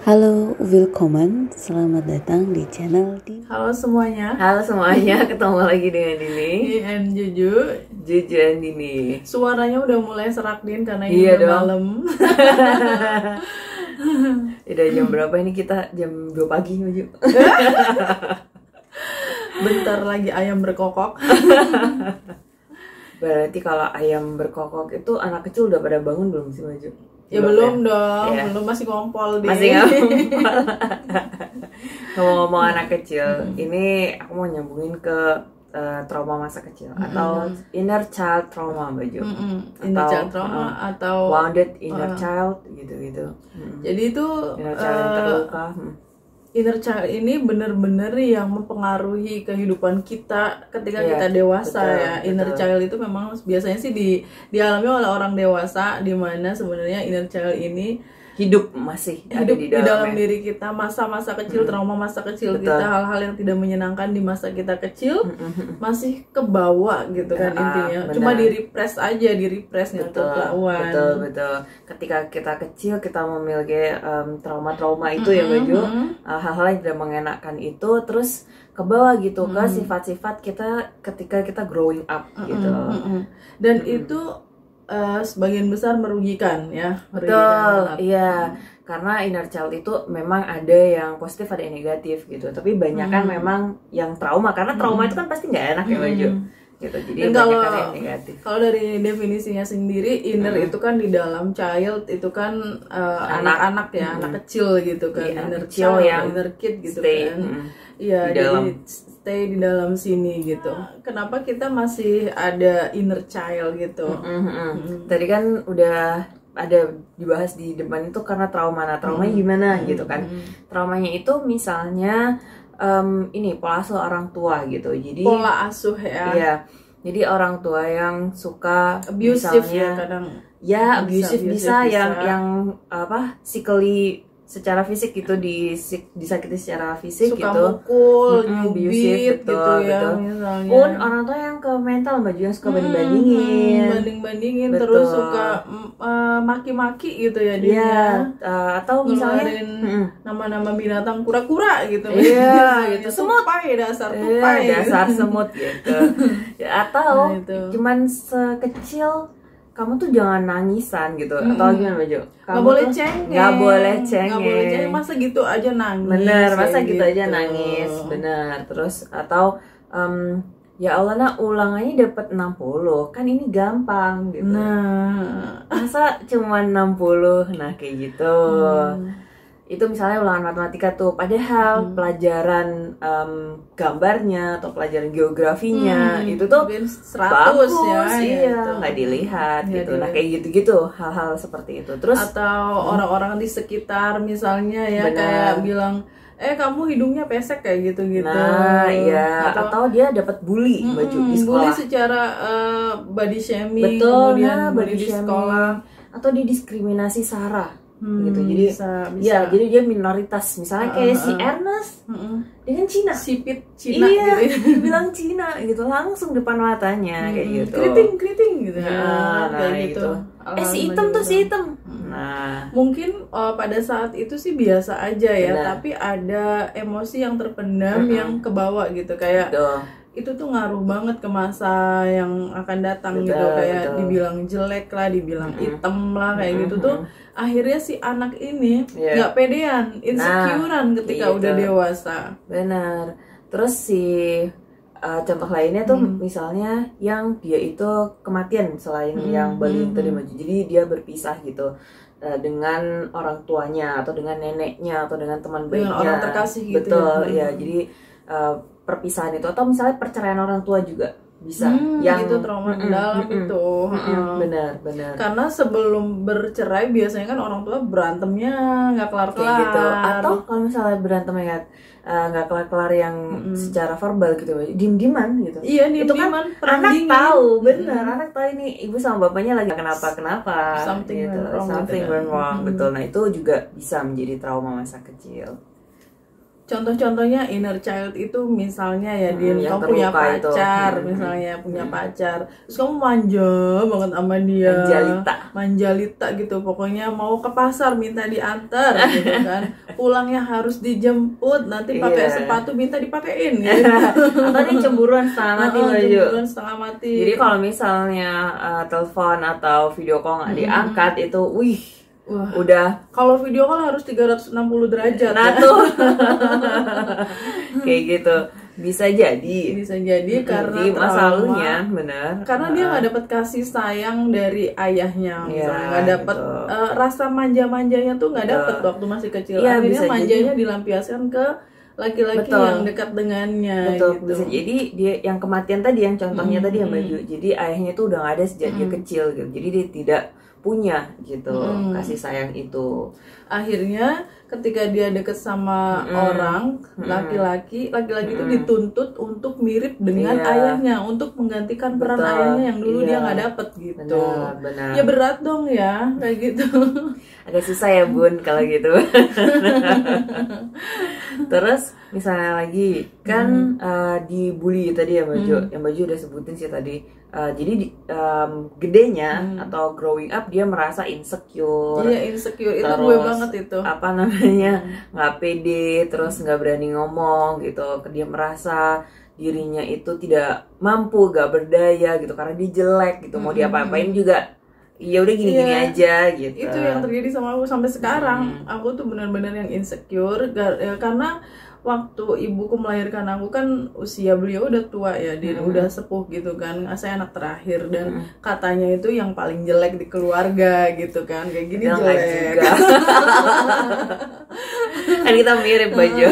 Halo, willkommen, selamat datang di channel di. Halo semuanya, Ketemu lagi dengan Dini and Juju. Juju and Dini. Suaranya udah mulai serak Din karena ini Iya udah dong. malam. Udah jam berapa ini? Kita jam 2 pagi Juju. Bentar lagi ayam berkokok. Berarti kalau ayam berkokok itu anak kecil udah pada bangun belum sih Maju? Ya belum dong, Iya. belum, masih ngompol Din. Masih ngompol. Ngomong-ngomong anak kecil, ini aku mau nyambungin ke trauma masa kecil atau inner child trauma Baju. Inner child trauma atau wounded inner child gitu-gitu. Jadi itu Inner child yang terluka. inner child ini bener-bener yang mempengaruhi kehidupan kita ketika Iya, kita dewasa betul, ya. Inner betul. child itu memang biasanya sih dialami oleh orang dewasa, di mana sebenarnya inner child ini Hidup masih ada hidup di di dalam dalamnya. diri kita, masa-masa kecil, trauma masa kecil Betul. kita, hal-hal yang tidak menyenangkan di masa kita kecil masih kebawa gitu kan intinya. benar. Cuma di-repress aja, di-repressnya kelawan. Betul. Ketika kita kecil kita memiliki trauma-trauma itu ya Baju, hal-hal yang tidak mengenakan itu terus kebawa gitu ke sifat-sifat kita ketika kita growing up gitu. Dan itu sebagian besar merugikan ya. Betul, iya. Karena inner child itu memang ada yang positif ada yang negatif gitu. Tapi banyak kan memang yang trauma karena trauma itu kan pasti nggak enak ya Baju. Gitu. Jadi Dan banyak kan yang negatif. kalau dari definisinya sendiri, inner itu kan di dalam child itu kan anak-anak ya, anak kecil gitu kan, Iya, inner kecil child, yang inner kid gitu stay, kan. Iya, di dalam. jadi stay di dalam sini gitu. Kenapa kita masih ada inner child gitu? Tadi kan udah ada dibahas di depan itu karena trauma. Nah, traumanya gimana gitu kan? Traumanya itu misalnya ini pola asuh orang tua gitu. Jadi Pola asuh ya. iya. Jadi orang tua yang suka Abusive misalnya ya kadang. ya abusive bisa bisa. yang apa physically secara fisik gitu disakiti secara fisik Suka gitu. mukul, Abusive, nyubit betul, gitu ya betul. misalnya. Pun orang tua yang ke mental Baju yang suka banding-bandingin. Banding-bandingin Betul. terus suka maki-maki gitu ya dia. Iya, atau misalnya Ngeluarin nama-nama binatang kura-kura gitu. Iya, gitu. Semut, tupai, dasar iya, tupai. dasar semut gitu. Ya, atau Nah, itu. cuman sekecil kamu tuh jangan nangisan gitu. Atau gimana Baju? Nggak boleh cengeng. Nggak boleh Nggak cengeng. boleh cengeng, masa gitu aja nangis. Bener, masa kayak gitu aja nangis. Bener. Terus atau ya Allah nak ulangannya dapat 60. Kan ini gampang gitu. Nah, Masa cuma 60? Nah, kayak gitu. Itu misalnya ulangan matematika tuh, padahal pelajaran gambarnya atau pelajaran geografinya itu tuh mungkin 100 bagus ya, iya, gitu. nggak dilihat Nggak gitu. Nah, dilihat. kayak gitu-gitu, hal-hal seperti itu. Terus atau orang-orang di sekitar misalnya ya Benar. kayak bilang kamu hidungnya pesek kayak gitu-gitu. nah, iya, atau dia dapat bully Baju di bully sekolah. secara body shaming, Betul, kemudian nah, bully body di shaming. sekolah. Atau didiskriminasi SARA gitu. Jadi bisa. ya, jadi dia minoritas. Misalnya kayak si Ernest, dia kan Cina. Sipit Cina Iya, gitu. dibilang Cina gitu langsung depan matanya kayak gitu. Keriting gitu ya. Nah, kayak gitu. si hitam tuh si hitam. Nah, Mungkin pada saat itu sih biasa aja ya, Benar. tapi ada emosi yang terpendam yang kebawa gitu, kayak gitu. itu tuh ngaruh banget ke masa yang akan datang Betul, gitu, kayak betul. dibilang jelek lah, dibilang hitam lah kayak gitu tuh akhirnya si anak ini Iya. nggak pedean, insecurean ketika gitu. udah dewasa. Benar. Terus si contoh lainnya tuh misalnya yang dia itu kematian selain yang bullying tadi Maju. Jadi dia berpisah gitu dengan orang tuanya atau dengan neneknya atau dengan teman Dengan baiknya. orang terkasih gitu Betul, ya. ya. Jadi perpisahan itu atau misalnya perceraian orang tua juga bisa. Itu trauma mendalam itu. Benar. Karena sebelum bercerai biasanya kan orang tua berantemnya nggak kelar-kelar Kayak gitu. Atau kalau misalnya berantem ya nggak kelar-kelar yang secara verbal gitu, diem-dieman gitu. Iya, Itu kan diem-dieman, perang anak dingin. tahu, bener. Anak tahu ini ibu sama bapaknya lagi kenapa Something gitu. went wrong Something gitu went kan. wrong, betul. Nah, itu juga bisa menjadi trauma masa kecil. contoh-contohnya inner child itu misalnya ya Din, yang kamu punya terluka itu. pacar misalnya punya pacar, terus kamu manja banget sama dia, manjalita gitu, pokoknya mau ke pasar minta diantar gitu kan, pulangnya harus dijemput, nanti pakai sepatu minta dipakein gitu. Atau dia cemburuan setengah mati Baju. Cemburuan setengah mati. Jadi kalau misalnya telepon atau video call nggak diangkat itu, wih, udah. Kalau video call harus 360 derajat. Nah tuh, kayak gitu. Bisa jadi karena masa lalunya, benar. Karena dia nggak dapat kasih sayang dari ayahnya, misalnya nggak dapat rasa manja-manjanya tuh nggak dapat waktu masih kecil. Akhirnya manjanya dilampiaskan ke laki-laki yang dekat dengannya. Gitu. Bisa jadi dia yang kematian tadi, yang contohnya tadi yang Baju. Jadi ayahnya tuh udah nggak ada sejak dia kecil gitu. Jadi dia tidak punya gitu kasih sayang itu. Akhirnya ketika dia deket sama orang laki-laki itu dituntut untuk mirip dengan ayahnya, untuk menggantikan peran ayahnya yang dulu dia nggak dapet gitu. Benar. Ya berat dong ya kayak gitu. Agak susah ya Bun kalau gitu. Terus misalnya lagi kan dibully tadi ya Baju, yang Baju udah sebutin sih tadi. Jadi gedenya atau growing up dia merasa insecure. Iya, insecure itu terus, gue banget itu. Apa namanya, nggak pede, terus nggak berani ngomong gitu. Dia merasa dirinya itu tidak mampu, gak berdaya gitu karena dia jelek gitu. Mau diapa-apain juga ya udah gini-gini aja gitu. Itu yang terjadi sama aku sampai sekarang. Aku tuh benar-benar yang insecure karena waktu ibuku melahirkan aku kan usia beliau udah tua ya, dia udah sepuh gitu kan. Saya anak terakhir dan katanya itu yang paling jelek di keluarga gitu kan. Kayak gini jelek. Kan kita mirip Baju.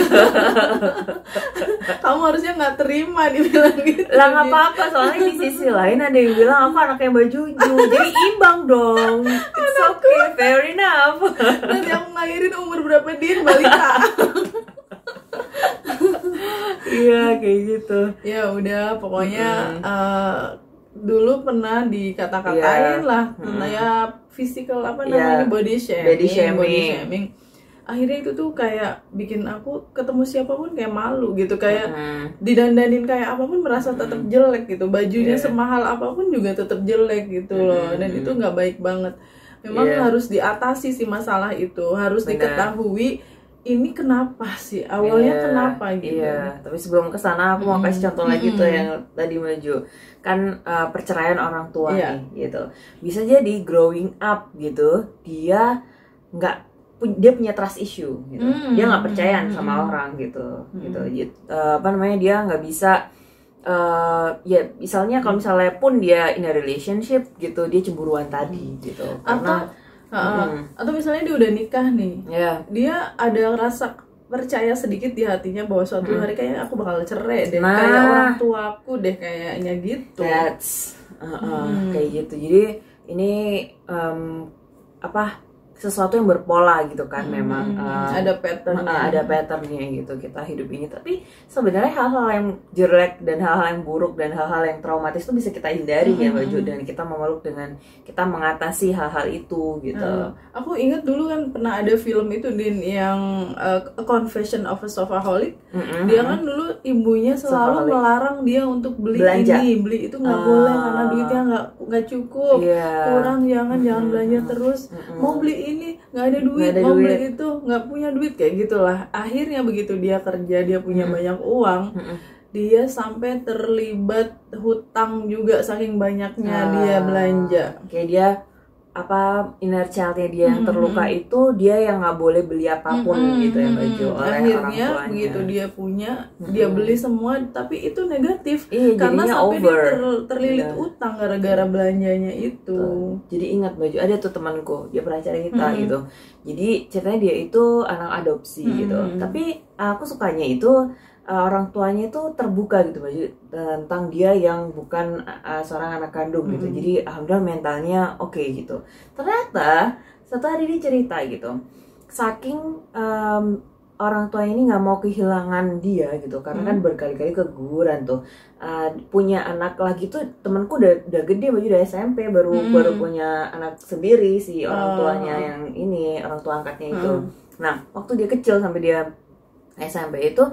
Kamu harusnya nggak terima dibilang gitu. Lah nggak apa-apa, soalnya di sisi lain ada yang bilang aku anaknya Baju, jadi imbang dong. It's okay, fair enough. Dan yang ngelahirin umur berapa Din? Balita. Iya kayak gitu. Ya udah pokoknya dulu pernah dikata-katain lah, ya physical apa namanya body shaming. Akhirnya itu tuh kayak bikin aku ketemu siapapun kayak malu gitu, kayak didandanin kayak apapun merasa tetap jelek gitu, bajunya semahal apapun juga tetap jelek gitu loh, dan itu nggak baik banget. Memang harus diatasi sih masalah itu, harus diketahui ini kenapa sih awalnya kenapa gitu. Tapi sebelum kesana aku mau kasih contoh lagi tuh yang tadi Maju kan perceraian orang tua nih gitu. Bisa jadi growing up gitu dia dia punya trust issue gitu. Dia nggak percayaan sama orang gitu. Apa namanya, dia nggak bisa ya misalnya kalau misalnya pun dia in a relationship gitu, dia cemburuan tadi gitu. Atau misalnya dia udah nikah nih, dia ada rasa percaya sedikit di hatinya bahwa suatu hari kayaknya aku bakal cerai deh, kayak orang tuaku deh kayaknya gitu. Kayak gitu. Jadi ini sesuatu yang berpola gitu kan. Memang ada patternnya gitu kita hidup ini. Tapi sebenarnya hal-hal yang jelek dan hal-hal yang buruk dan hal-hal yang traumatis itu bisa kita hindari ya Baju, dan kita memeluk dengan kita mengatasi hal-hal itu gitu. Aku ingat dulu kan pernah ada film itu Din yang A Confession of a Sofaholic. Dia kan dulu ibunya selalu melarang dia untuk beli belanja. Beli itu nggak boleh karena duitnya nggak cukup, kurang, jangan belanja terus. Mau beli ini nggak ada duit, mau beli itu nggak punya duit, kayak gitulah. Akhirnya begitu dia kerja, dia punya banyak uang, dia sampai terlibat hutang juga saking banyaknya dia belanja. Kayak dia inner child-nya dia yang terluka itu dia yang nggak boleh beli apapun gitu ya Baju oleh akhirnya orang tuanya. begitu dia punya, dia beli semua, tapi itu negatif karena jadinya sampai over. dia terlilit utang gara-gara belanjanya itu. Jadi ingat Baju, ada tuh temanku, dia pernah cerita gitu. Jadi ceritanya dia itu anak adopsi gitu. Tapi aku sukanya itu orang tuanya itu terbuka gitu Baju tentang dia yang bukan seorang anak kandung gitu. Jadi alhamdulillah mentalnya oke gitu. Ternyata satu hari dia cerita gitu, saking orang tua ini nggak mau kehilangan dia gitu, karena kan berkali-kali keguguran tuh. Punya anak lagi tuh, temanku udah gede Baju, udah SMP, baru punya anak sendiri si orang tuanya yang ini, orang tua angkatnya itu. Nah waktu dia kecil sampai dia SMP itu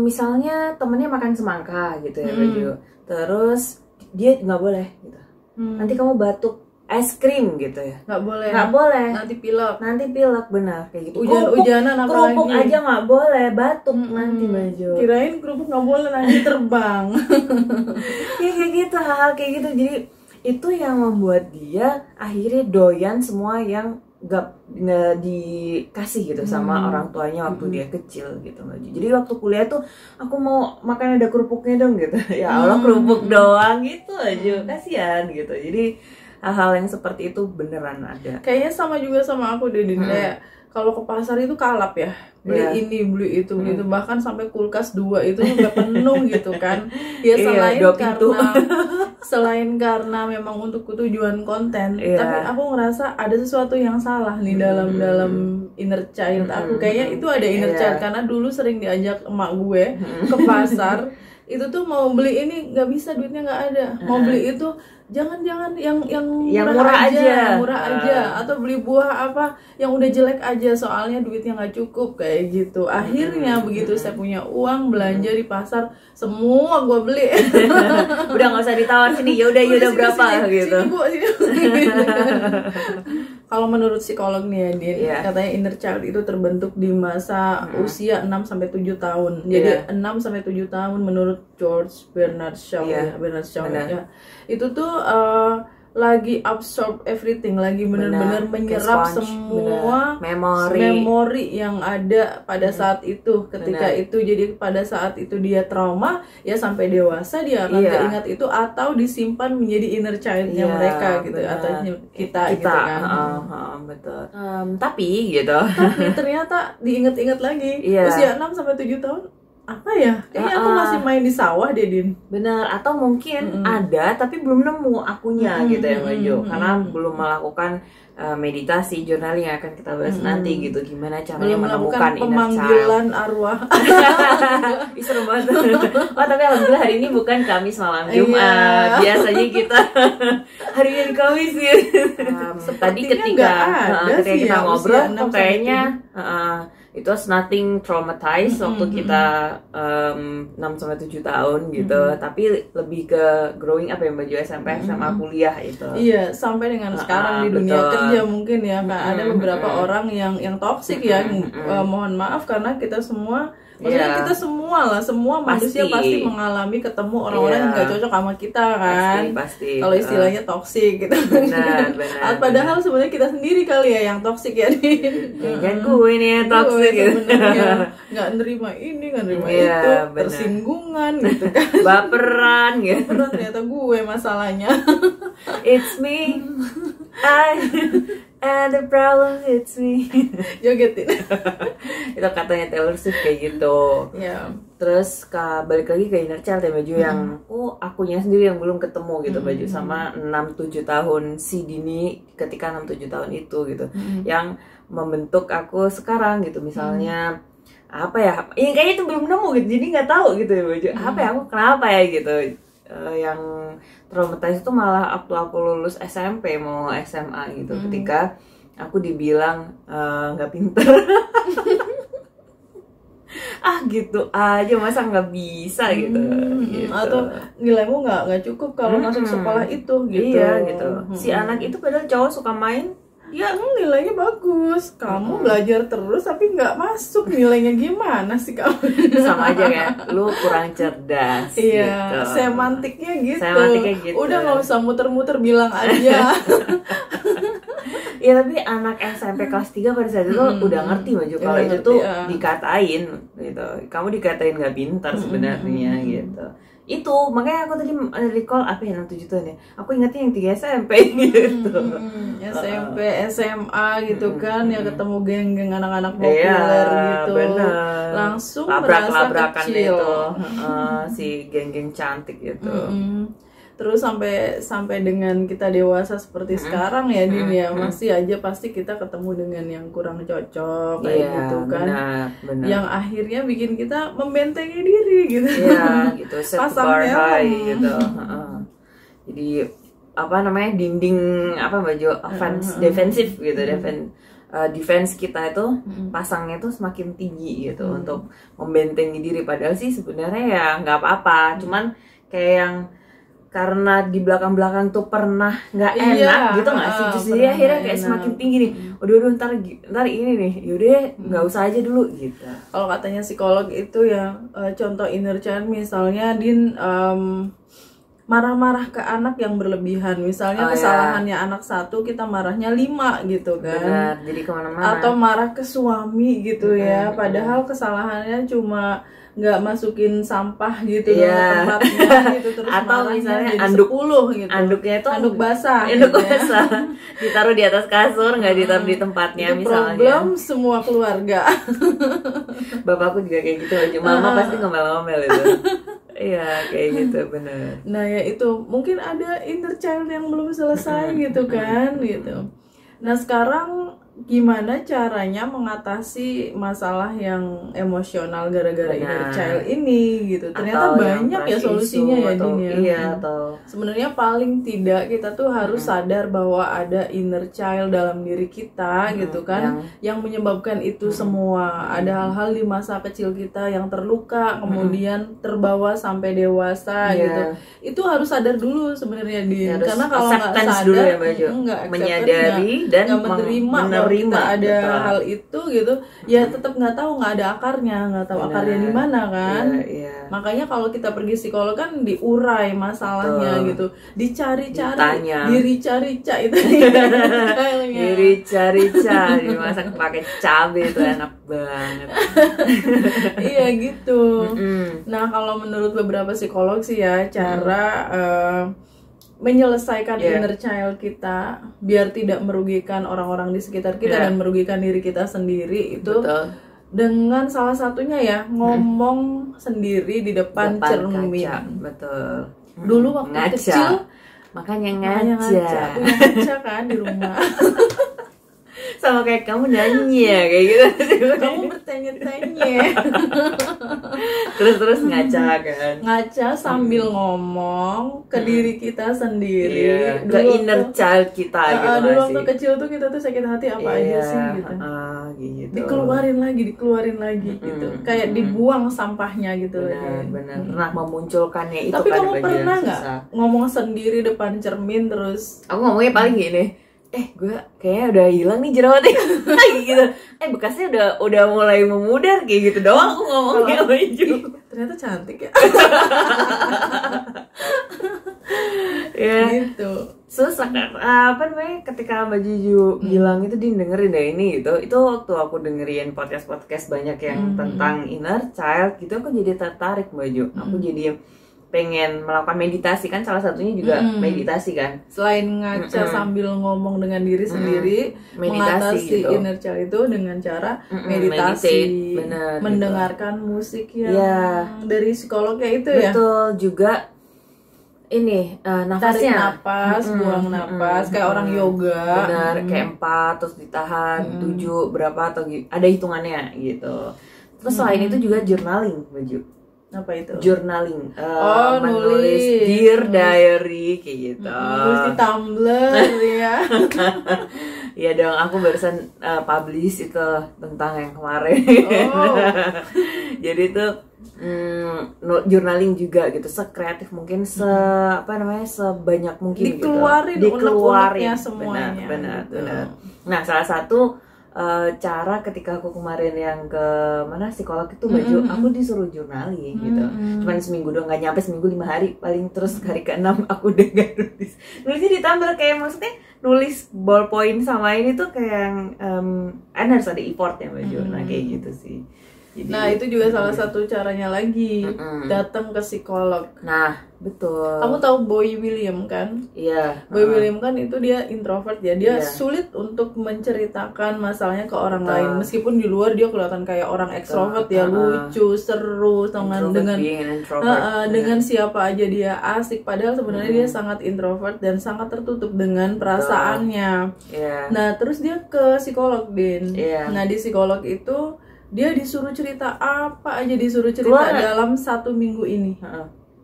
misalnya temennya makan semangka gitu ya Baju, terus dia nggak boleh gitu, nanti kamu batuk, es krim gitu ya nggak boleh, nanti pilek benar kayak gitu. hujan-hujanan kerupuk aja nggak boleh, batuk nanti Baju. Kirain kerupuk nggak boleh, nanti terbang. Ya kayak gitu, hal-hal kayak gitu. Jadi itu yang membuat dia akhirnya doyan semua yang nggak dikasih gitu sama orang tuanya waktu dia kecil gitu Baju. Jadi waktu kuliah tuh aku mau makan ada kerupuknya dong gitu. Ya Allah, kerupuk doang gitu aja, kasihan gitu. Jadi hal-hal yang seperti itu beneran ada. Kayaknya sama juga sama aku deh, kayak kalau ke pasar itu kalap ya, beli ini beli itu gitu, bahkan sampai kulkas 2 itu udah penuh gitu kan. Ya selain karena memang untuk tujuan konten, tapi aku ngerasa ada sesuatu yang salah nih dalam inner child aku. Kayaknya itu ada inner child karena dulu sering diajak emak gue ke pasar. Itu tuh mau beli ini nggak bisa, duitnya nggak ada. Mau beli itu jangan yang murah aja, atau beli buah apa yang udah jelek aja soalnya duitnya nggak cukup kayak gitu. Akhirnya begitu saya punya uang belanja di pasar, semua gue beli. Udah nggak usah ditawar, sini yaudah berapa gitu. Kalau menurut psikolog nih ya Din, katanya inner child itu terbentuk di masa usia 6-7 tahun. Jadi 6-7 tahun menurut George Bernard Shaw ya. Itu tuh lagi absorb everything, lagi benar-benar menyerap semua memori yang ada pada saat itu, ketika itu. Jadi pada saat itu dia trauma, ya sampai dewasa dia akan keingat itu atau disimpan menjadi inner child-nya mereka gitu, atau kita gitu kan. Betul. Tapi ternyata diingat-ingat lagi usia 6-7 tahun. Apa ya? Kayaknya aku masih main di sawah deh, Din. Bener, atau mungkin ada tapi belum nemu akunya gitu ya Baju. Karena belum melakukan meditasi, journaling yang akan kita bahas nanti gitu. Gimana caranya menemukan pemanggilan arwah. Seru banget. Oh, tapi alhamdulillah hari ini bukan Kamis malam Jumat. Biasanya kita hari ini Kamis ya. Tadi ketika kita ngobrol kayaknya it was nothing traumatized waktu kita 6-7 tahun gitu, tapi lebih ke growing up ya Baju, SMP, SMA, kuliah itu. Iya, sampai dengan sekarang di dunia kerja mungkin ya, ada beberapa orang yang toksik ya. Mohon maaf karena kita semua, maksudnya kita semua manusia pasti mengalami ketemu orang-orang yang nggak cocok sama kita kan. Pasti. Kalau istilahnya toksik gitu. Benar. Padahal sebenarnya kita sendiri kali ya yang toksik ya. Jangan gue nih yang toksik gitu. Nggak nerima ini, nggak nerima itu, tersinggungan gitu kan. Baperan gitu. Ternyata gue masalahnya. It's me. And the problem it's me. Jogetin. Itu katanya Taylor Swift kayak gitu. Terus balik lagi ke inner child ya Baju, yang akunya sendiri yang belum ketemu gitu Baju, sama 6-7 tahun si Dini ketika 6-7 tahun itu gitu. Yang membentuk aku sekarang gitu. Misalnya apa ya? Kayaknya itu belum nemu gitu. Jadi nggak tahu gitu ya Baju. Apa ya, aku kenapa ya gitu. Yang traumatized itu malah waktu aku lulus SMP mau SMA gitu, ketika aku dibilang nggak pinter. Gitu aja, masa nggak bisa gitu. Atau nilaimu nggak cukup kalau masuk sekolah itu gitu. Iya gitu. Si anak itu padahal cowok suka main, ya nilainya bagus, kamu belajar terus tapi nggak masuk, nilainya gimana sih kamu? Sama aja ya, lu kurang cerdas. Iya, gitu. semantiknya gitu. Udah nggak usah muter-muter, bilang aja. Ya tapi anak SMP kelas 3 pada saat itu udah ngerti Baju kalau itu tuh dikatain gitu. Kamu dikatain nggak pintar sebenarnya gitu. Itu makanya aku tadi recall apa ya 6-7 tahun ya. Aku ingatnya yang 3 SMP gitu. SMP, SMA gitu kan, ya ketemu geng-geng anak-anak populer gitu. Bener. Langsung merasa kecil. Itu. Si geng-geng cantik gitu. Terus sampai dengan kita dewasa seperti sekarang ya Din ya, masih aja pasti kita ketemu dengan yang kurang cocok kayak gitu kan. Benar. Yang akhirnya bikin kita membentengi diri gitu. Iya, gitu. Set bar high gitu. Jadi apa namanya, dinding apa Baju, offense defensif gitu, defense kita itu pasangnya tuh semakin tinggi gitu untuk membentengi diri, padahal sih sebenarnya ya nggak apa-apa, cuman kayak yang karena di belakang-belakang tuh pernah nggak enak gitu nggak sih, justru dia akhirnya kayak semakin tinggi nih, udah ntar ini nih, yaudah nggak usah aja dulu gitu. Kalau katanya psikolog itu ya contoh inner child, misalnya Din marah-marah ke anak yang berlebihan, misalnya kesalahannya anak 1 kita marahnya 5 gitu kan. Benar, jadi kemana-mana. Atau marah ke suami gitu ya, padahal kesalahannya cuma nggak masukin sampah gitu ke tempatnya gitu, terus atau misalnya jadi anduk 10 gitu. Anduknya itu anduk basah anduk gitu basah ditaruh di atas kasur, nggak ditaruh di tempatnya itu misalnya. problem semua keluarga. Bapakku juga kayak gitu aja, mama pasti ngomel-ngomel itu. Iya kayak gitu, bener. Nah ya itu mungkin ada inner child yang belum selesai gitu kan gitu. Nah sekarang gimana caranya mengatasi masalah yang emosional gara-gara inner child ini gitu? Ternyata Atau banyak ya solusinya ya Din ya. Iya, atau sebenarnya paling tidak kita tuh harus sadar bahwa ada inner child dalam diri kita gitu kan, yang menyebabkan itu semua. Ada hal-hal di masa kecil kita yang terluka kemudian terbawa sampai dewasa gitu. Itu harus sadar dulu sebenarnya Din. Karena kalau nggak sadar dulu ya, Baju. Menyadari dan menerima kita ada hal itu gitu, ya tetap nggak tahu, nggak ada akarnya, nggak tahu akarnya di mana kan. Makanya kalau kita pergi psikolog kan diurai masalahnya gitu, dicari-cari, dirica-rica itu dirica-rica dimasak pakai cabai itu enak banget. Iya gitu. Nah kalau menurut beberapa psikolog sih ya, cara menyelesaikan inner child kita biar tidak merugikan orang-orang di sekitar kita dan merugikan diri kita sendiri itu dengan salah satunya ya ngomong sendiri di depan cermin. Betul. Dulu waktu kecil makanya ngaca. Punya ngaca kan di rumah. Sama kayak kamu nanya kayak gitu. Kamu bertanya-tanya. Terus ngaca kan. Ngaca sambil ngomong ke diri kita sendiri. Ke inner child kita gitu. Dulu waktu kecil tuh kita tuh sakit hati apa aja sih gitu. Gitu. Dikeluarin lagi gitu. Kayak dibuang sampahnya gitu. Benar. Pernah memunculkannya itu. Tapi kan kamu pernah nggak ngomong sendiri depan cermin terus? Aku ngomongnya paling gini. Gue kayaknya udah hilang nih jerawatnya gitu. Bekasnya udah mulai memudar kayak gitu doang aku ngomongnya. Ternyata cantik ya. Gitu. Terus apa namanya, ketika Mbak Juju bilang itu dengerin deh ini gitu, itu waktu aku dengerin podcast banyak yang tentang inner child gitu, aku jadi tertarik Mbak Ju. Aku jadi pengen melakukan meditasi, kan salah satunya juga meditasi kan, selain ngaca sambil ngomong dengan diri sendiri, mengatasi gitu. Inner child itu dengan cara meditasi, mendengarkan gitu. Musik yang dari psikolog kayak itu ya. Betul juga ini nafasnya, tarik napas, buang napas kayak orang yoga. Benar, kayak 4 terus ditahan 7 berapa atau ada hitungannya gitu. Terus selain itu juga journaling Baju. Apa itu? Journaling, menulis dear diary kayak gitu. Nulis di Tumblr ya. Iya dong, aku barusan publish itu tentang yang kemarin. Jadi itu journaling juga gitu, sekreatif mungkin, sebanyak mungkin dikeluarin gitu. Dikeluarin semuanya. Benar. Nah, salah satu cara ketika aku kemarin yang ke psikolog itu Baju, aku disuruh journaling gitu. Cuman seminggu doang, nggak nyampe seminggu, 5 hari paling. Terus hari ke-6 aku udah gak nulisnya ditambah, kayak maksudnya nulis ballpoint sama ini tuh kayak harus ada effort ya Baju. Nah kayak gitu sih. Jadi, nah itu juga salah satu caranya lagi, datang ke psikolog. Nah betul. Kamu tahu Boy William kan? Iya. Boy William kan itu dia introvert ya, dia sulit untuk menceritakan masalahnya ke orang lain, meskipun di luar dia kelihatan kayak orang ekstrovert ya, lucu, seru, dengan siapa aja dia asik, padahal sebenarnya dia sangat introvert dan sangat tertutup dengan perasaannya. Nah terus dia ke psikolog Din. Nah di psikolog itu dia disuruh cerita apa aja, disuruh cerita dalam 1 minggu ini.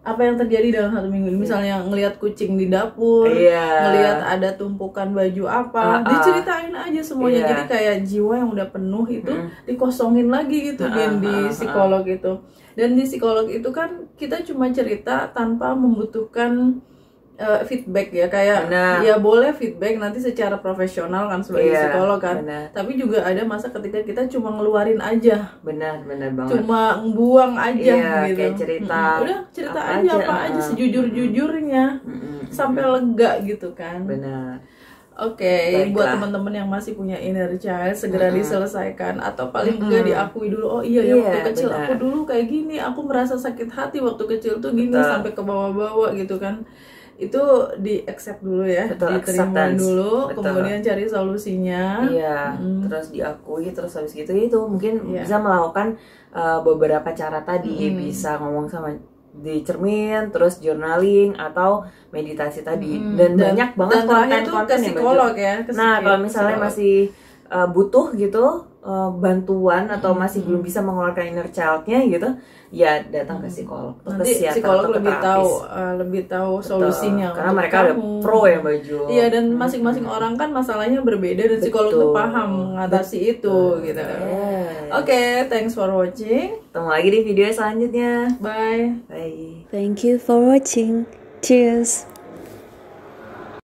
apa yang terjadi dalam 1 minggu. Misalnya ngelihat kucing di dapur, ngelihat ada tumpukan baju apa, diceritain aja semuanya. Jadi kayak jiwa yang udah penuh itu dikosongin lagi gitu di psikolog itu. Dan di psikolog itu kan kita cuma cerita tanpa membutuhkan feedback ya, kayak ya boleh feedback nanti secara profesional kan sebagai psikolog kan, tapi juga ada masa ketika kita cuma ngeluarin aja, benar banget, cuma buang aja gitu, kayak cerita, udah cerita apa aja sejujur-jujurnya sampai lega gitu kan. Benar. Oke, buat teman-teman yang masih punya inner child, segera diselesaikan atau paling enggak diakui dulu. Oh iya ya, waktu kecil aku dulu kayak gini, aku merasa sakit hati waktu kecil tuh gini, sampai ke bawah-bawah gitu kan. Itu di accept dulu ya, diterima dulu, kemudian cari solusinya. Terus diakui, terus habis gitu itu mungkin bisa melakukan beberapa cara tadi, bisa ngomong sama di cermin, terus journaling atau meditasi tadi, dan banyak banget konten-konten yang psikolog ya. Nah kalau misalnya masih butuh gitu bantuan atau masih belum bisa mengeluarkan inner child-nya gitu, ya datang ke psikolog. Nanti psikolog lebih tahu solusinya. Karena mereka ada pro ya baju. Iya, dan masing-masing orang kan masalahnya berbeda dan psikolog tuh paham mengatasi itu gitu. Oke, thanks for watching. Ketemu lagi di video selanjutnya. Bye. Bye. Thank you for watching. Cheers.